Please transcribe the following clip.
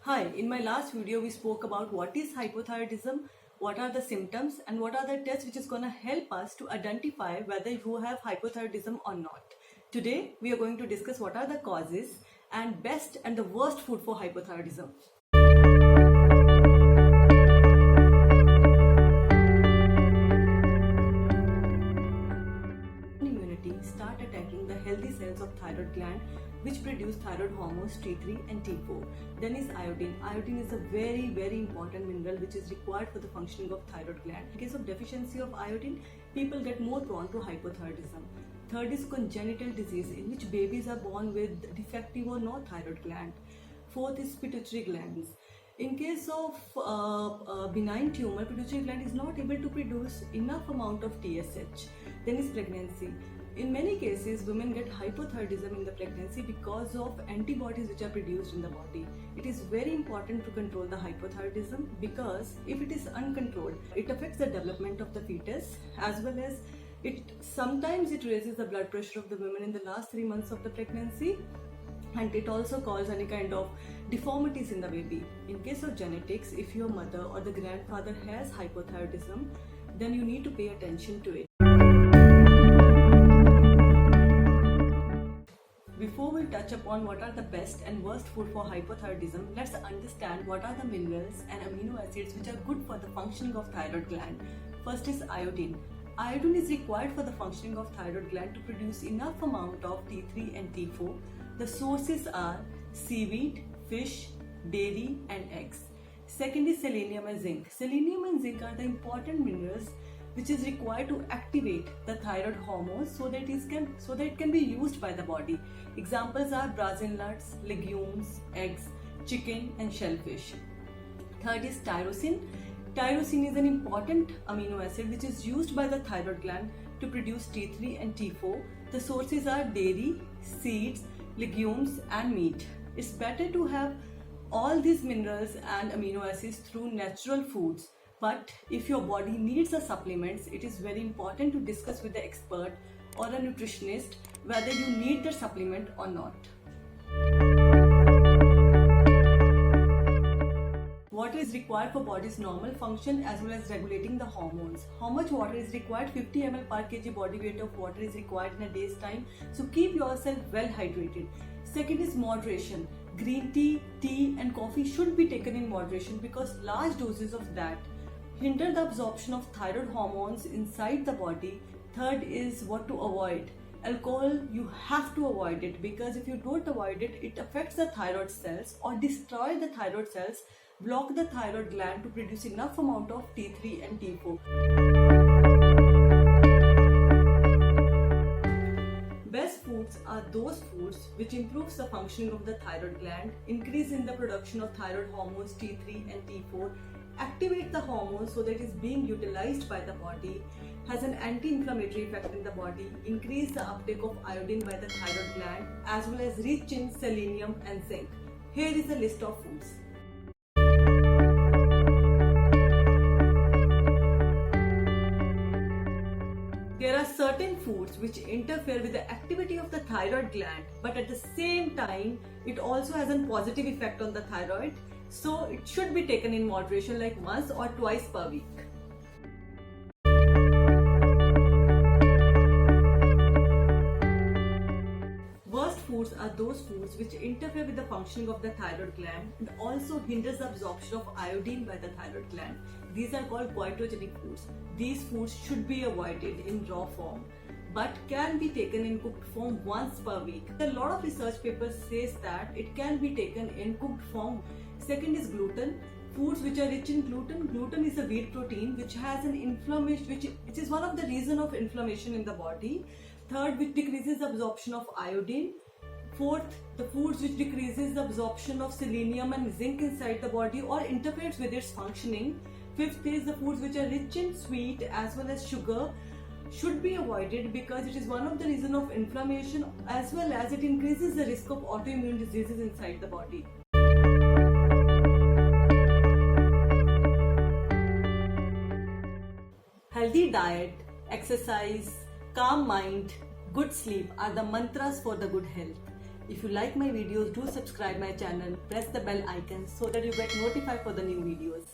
Hi, in my last video we spoke about what is hypothyroidism, what are the symptoms and what are the tests which is going to help us to identify whether you have hypothyroidism or not. Today we are going to discuss what are the causes and best and the worst food for hypothyroidism. Immunity start attacking the healthy cells of thyroid gland which produce thyroid hormones T3 and T4. Then is iodine. Iodine is a very important mineral which is required for the functioning of thyroid gland. In case of deficiency of iodine, people get more prone to hypothyroidism. Third is congenital disease in which babies are born with defective or no thyroid gland. Fourth is pituitary glands. In case of benign tumor, pituitary gland is not able to produce enough amount of TSH. Then is pregnancy. In many cases, women get hypothyroidism in the pregnancy because of antibodies which are produced in the body. It is very important to control the hypothyroidism because if it is uncontrolled, it affects the development of the fetus as well as sometimes it raises the blood pressure of the women in the last 3 months of the pregnancy, and it also causes any kind of deformities in the baby. In case of genetics, if your mother or the grandfather has hypothyroidism, then you need to pay attention to it. Before we touch upon what are the best and worst food for hypothyroidism, let's understand what are the minerals and amino acids which are good for the functioning of thyroid gland. First is iodine. Iodine is required for the functioning of thyroid gland to produce enough amount of T3 and T4. The sources are seaweed, fish, dairy and eggs. Second is selenium and zinc. Selenium and zinc are the important minerals which is required to activate the thyroid hormones so that it can be used by the body. Examples are Brazil nuts, legumes, eggs, chicken and shellfish. Third is tyrosine. Tyrosine is an important amino acid which is used by the thyroid gland to produce T3 and T4. The sources are dairy, seeds, legumes and meat. It's better to have all these minerals and amino acids through natural foods. But if your body needs the supplements, it is very important to discuss with the expert or a nutritionist whether you need the supplement or not. Water is required for body's normal function as well as regulating the hormones. How much water is required? 50 ml per kg body weight of water is required in a day's time. So keep yourself well hydrated. Second is moderation. Green tea, tea and coffee should be taken in moderation because large doses of that hinder the absorption of thyroid hormones inside the body. Third is what to avoid. Alcohol, you have to avoid it because if you don't avoid it, it affects the thyroid cells or destroy the thyroid cells, block the thyroid gland to produce enough amount of T3 and T4. Best foods are those foods which improves the functioning of the thyroid gland, increase in the production of thyroid hormones T3 and T4, activate the hormones so that it is being utilized by the body, has an anti-inflammatory effect in the body, increase the uptake of iodine by the thyroid gland as well as rich in selenium and zinc. Here is a list of foods. There are certain foods which interfere with the activity of the thyroid gland, but at the same time it also has a positive effect on the thyroid. So it should be taken in moderation like once or twice per week. Worst foods are those foods which interfere with the functioning of the thyroid gland and also hinders the absorption of iodine by the thyroid gland. These are called goitrogenic foods. These foods should be avoided in raw form but can be taken in cooked form once per week. A lot of research papers says that it can be taken in cooked form. Second is gluten. Foods which are rich in gluten. Gluten is a wheat protein which has an inflammation, which is one of the reason of inflammation in the body. Third, which decreases the absorption of iodine. Fourth, the foods which decreases the absorption of selenium and zinc inside the body or interferes with its functioning. Fifth is the foods which are rich in sweet as well as sugar should be avoided because it is one of the reason of inflammation as well as it increases the risk of autoimmune diseases inside the body. Healthy diet, exercise, calm mind, good sleep are the mantras for the good health. If you like my videos, do subscribe my channel, press the bell icon so that you get notified for the new videos.